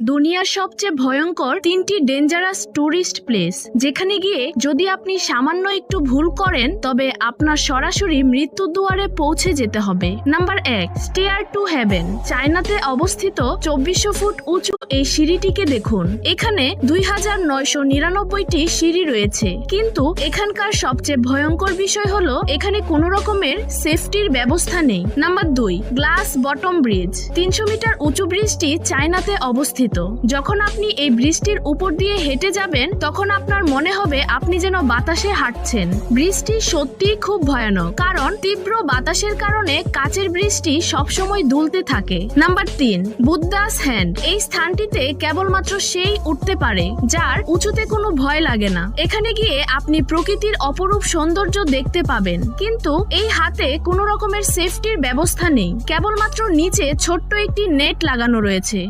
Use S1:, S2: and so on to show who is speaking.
S1: দুনিয়ার সবচেয়ে ভয়ঙ্কর 3টি ডেঞ্জারাস টুরিস্ট প্লেস, যেখানে গিয়ে যদি আপনি সামান্য একটু ভুল করেন তবে আপনার সরাসরি মৃত্যুর দুয়ারে পৌঁছে যেতে হবে। Number 1, stair to heaven. চায়নাতে অবস্থিত 2400 ফুট উঁচু এই সিঁড়িটিকে দেখুন। এখানে 2999টি সিঁড়ি রয়েছে, কিন্তু এখানকার সবচেয়ে ভয়ঙ্কর বিষয় হলো এখানে কোনো রকমের সেফটির ব্যবস্থা নেই। Number 2, glass bottom bridge. 300 metre উঁচু ব্রিজটি চায়নাতে অবস্থিত। যখন আপনি এই ব্রিজটির উপর দিয়ে হেঁটে যাবেন তখন আপনার মনে হবে আপনি যেন বাতাসে হাঁটছেন। ব্রিজটি সত্যিই খুব ভয়ানক, কারণ তীব্র বাতাসের কারণে কাচের ব্রিজটি সবসময় দুলতে থাকে। Number 3, Buddha's hand. এই স্থানটিতে কেবলমাত্র সেই উঠতে পারে যার উঁচুতে কোনো ভয় লাগে না। এখানে গিয়ে আপনি প্রকৃতির অপরূপ সৌন্দর্য দেখতে পাবেন, কিন্তু এই হাতে কোনো রকমের সেফটির ব্যবস্থা নেই। কেবলমাত্র নিচে ছোট্ট একটি নেট লাগানো রয়েছে।